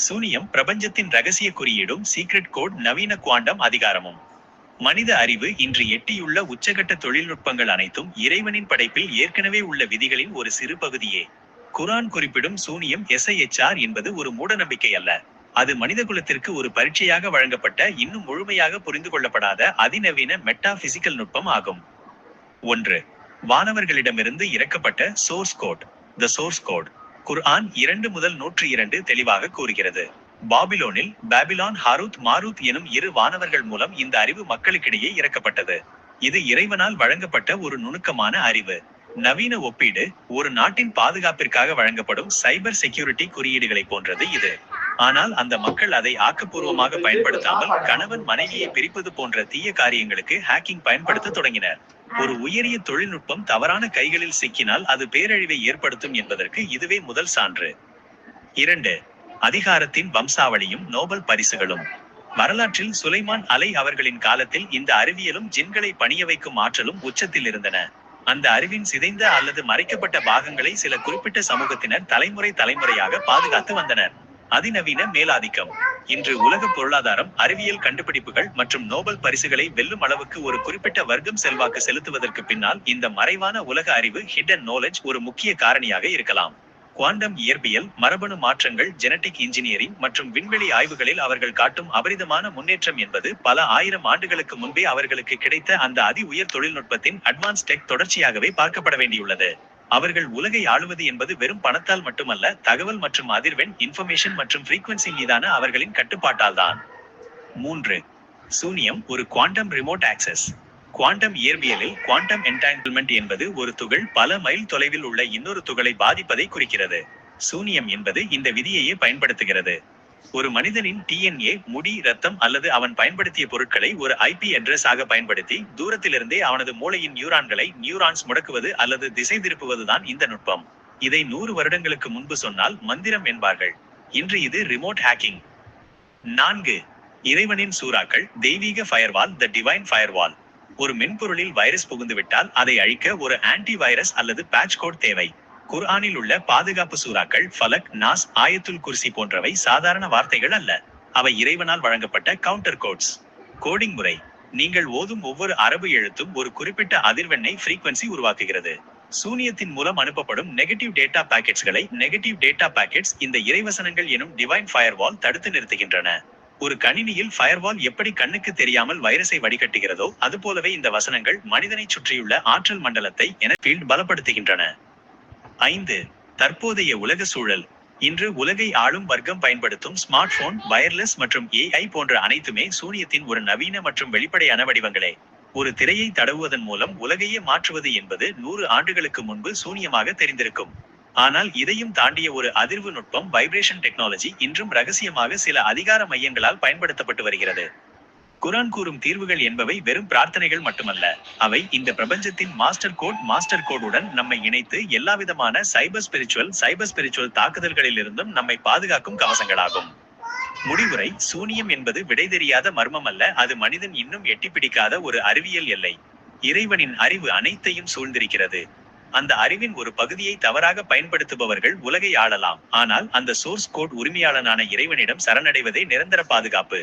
சூனியம் பிரபஞ்சத்தின் ரகசிய குறியீடும் சீக்ரெட் கோட் நவீன குவாண்டம் அதிகாரமும். மனித அறிவு இன்று எட்டியுள்ள உச்சகட்ட தொழில்நுட்பங்கள் அனைத்தும் இறைவனின் படைப்பில் ஏற்கனவே உள்ள விதிகளின் ஒரு சிறு பகுதியே. குரான் குறிப்பிடும் சூனியம் SIHR என்பது ஒரு மூடநம்பிக்கை அல்ல. அது மனிதகுலத்திற்கு ஒரு பரீட்சையாக வழங்கப்பட்ட இன்னும் முழுமையாக புரிந்து கொள்ளப்படாத அதிநவீன மெட்டா பிசிக்கல் நுட்பம் ஆகும். 1. வானவர்களிடமிருந்து இறக்கப்பட்ட source code. The source code. Quran 2-102 தெளிவாக கூறுகிறது. பாபிலோனில் பாபிலான் ஹாரூத் மாரூத் எனும் இரு வானவர்கள் மூலம் இந்த அறிவு மக்களுக்கிடையே இறக்கப்பட்டது. இது இறைவனால் வழங்கப்பட்ட ஒரு நுணுக்கமான அறிவு. நவீன ஒப்பீடு ஒரு நாட்டின் பாதுகாப்பிற்காக வழங்கப்படும் சைபர் செக்யூரிட்டி குறியீடுகளை போன்றது இது. ஆனால் அந்த மக்கள் அதை ஆக்கப்பூர்வமாக பயன்படுத்தாமல் கணவன் மனைவியை பிரிப்பது போன்ற தீய காரியங்களுக்கு ஹேக்கிங் பயன்படுத்த தொடங்கினர். ஒரு உயரிய தொழில்நுட்பம் தவறான கைகளில் சிக்கினால் அது பேரழிவை ஏற்படுத்தும் என்பதற்கு இதுவே முதல் சான்று. 2. அதிகாரத்தின் வம்சாவளியும் நோபல் பரிசுகளும். வரலாற்றில் சுலைமான் அலை அவர்களின் காலத்தில் இந்த அறிவியலும் ஜின்களை பணிய வைக்கும் ஆற்றலும் உச்சத்தில் இருந்தன. அந்த அறிவின் சிதைந்த அல்லது மறைக்கப்பட்ட பாகங்களை சில குறிப்பிட்ட சமூகத்தினர் தலைமுறையாக பாதுகாத்து வந்தனர். அதிநவீன மேலாதிக்கம். இன்று உலக பொருளாதாரம் அறிவியல் கண்டுபிடிப்புகள் மற்றும் நோபல் பரிசுகளை வெல்லும் அளவுக்கு ஒரு குறிப்பிட்ட வர்க்கம் செல்வாக்கு செலுத்துவதற்கு பின்னால் இந்த மறைவான உலக அறிவு ஹிடன் நாலேஜ் ஒரு முக்கிய காரணியாக இருக்கலாம். குவாண்டம் இயற்பியல், மரபணு மாற்றங்கள், ஜெனடிக் இன்ஜினியரிங் மற்றும் விண்வெளி ஆய்வுகளில் அவர்கள் காட்டும் அபரிதமான முன்னேற்றம் என்பது பல ஆயிரம் ஆண்டுகளுக்கு முன்பே அவர்களுக்கு கிடைத்த அந்த அதி உயர் தொழில்நுட்பத்தின் அட்வான்ஸ் டெக் தொடர்ச்சியாகவே பார்க்கப்பட வேண்டியுள்ளது. அவர்கள் உலகை ஆளுவது என்பது வெறும் பணத்தால் மட்டுமல்ல, தகவல் மற்றும் அதிர்வெண் இன்ஃபர்மேஷன் மற்றும் ஃப்ரீக்வன்சி மீதான அவர்களின் கட்டுப்பாட்டால் தான். 3. சூனியம் ஒரு குவாண்டம் ரிமோட் ஆக்சஸ். குவாண்டம் இயற்பியலில் குவாண்டம் என்டாங்கிள்மெண்ட் என்பது ஒரு துகள் பல மைல் தொலைவில் உள்ள இன்னொரு துகளை பாதிப்பதை குறிக்கிறது. சூனியம் என்பது இந்த விதியையே பயன்படுத்துகிறது. ஒரு மனிதனின் DNA, முடி, ரத்தம் அல்லது அவன் பயன்படுத்திய பொருட்களை ஒரு IP அட்ரஸ் ஆக பயன்படுத்தி தூரத்திலிருந்தே அவனது மூளையின் நியூரான்ஸ் முடக்குவது அல்லது திசை திருப்புவதுதான் இந்த நுட்பம். இதை 100 வருடங்களுக்கு முன்பு சொன்னால் மந்திரம் என்பார்கள். இன்று இது ரிமோட் ஹேக்கிங். 4. இறைவனின் சூறாக்கள், தெய்வீக ஃபயர்வால், த டிவைன் ஃபயர்வால். ஒரு மென்பொருளில் வைரஸ் புகுந்துவிட்டால் அதை அழிக்க ஒரு ஆன்டி வைரஸ் அல்லது பேட்ச் கோட் தேவை. குர்ஆனில் உள்ள பாதுகாப்பு சூறாக்கள் ஃபலக், நாஸ், ஆயத்துல் குர்சி போன்றவை சாதாரண வார்த்தைகள் அல்ல. அவை இறைவனால் வழங்கப்பட்ட கவுண்டர் கோட்ஸ். கோடிங் முறை. நீங்கள் ஓதும் ஒவ்வொரு அரபு எழுத்தும் ஒரு குறிப்பிட்ட அதிர்வெண்ணை ஃப்ரீக்வன்சி உருவாக்குகிறது. சூனியத்தின் மூலம் அனுப்பப்படும் நெகட்டிவ் டேட்டா பாக்கெட்ஸ் இந்த இறைவசனங்கள் எனும் டிவைன் ஃபயர்வால் தடுத்து நிறுத்துகின்றன. ஒரு கணினியில் ஃபயர்வால் எப்படி கண்ணுக்கு தெரியாமல் வைரஸை வடிகட்டுகிறதோ அதுபோலவே இந்த வசனங்கள் மனிதனை சுற்றியுள்ள ஆற்றல் மண்டலத்தை ஃபீல்ட் பலப்படுத்துகின்றன. 5. தற்போதைய உலக சூழல். இன்று உலகை ஆளும் வர்க்கம் பயன்படுத்தும் ஸ்மார்ட் போன், வயர்லெஸ் மற்றும் AI போன்ற அனைத்துமே சூனியத்தின் ஒரு நவீன மற்றும் வெளிப்படையான வடிவங்களே. ஒரு திரையை தடவுவதன் மூலம் உலகையே மாற்றுவது என்பது 100 ஆண்டுகளுக்கு முன்பு சூனியமாக தெரிந்திருக்கும். ஆனால் இதையும் தாண்டிய ஒரு அதிர்வு நுட்பம், வைப்ரேஷன் டெக்னாலஜி, இன்றும் ரகசியமாக சில அதிகார மையங்களால் பயன்படுத்தப்பட்டு வருகிறது. குரான் கூறும் தீர்வுகள் என்பவை வெறும் பிரார்த்தனைகள் மட்டுமல்ல. அவை இந்த பிரபஞ்சத்தின் மாஸ்டர் கோடுடன் நம்மை இணைத்து எல்லாவிதமான சைபர் ஸ்பிரிச்சுவல் தாக்குதல்களிலிருந்தும் நம்மை பாதுகாக்கும் கவசங்களாகும். முடிவுரை. சூனியம் என்பது விடை தெரியாத மர்மம் அல்ல, அது மனிதன் இன்னும் எட்டி பிடிக்காத ஒரு அறிவியல் எல்லை. இறைவனின் அறிவு அனைத்தையும் சூழ்ந்திருக்கிறது. அந்த அறிவின் ஒரு பகுதியை தவறாக பயன்படுத்துபவர்கள் உலகை ஆளலாம், ஆனால் அந்த சோர்ஸ் கோட் உரிமையாளனான இறைவனிடம் சரணடைவதே நிரந்தர பாதுகாப்பு.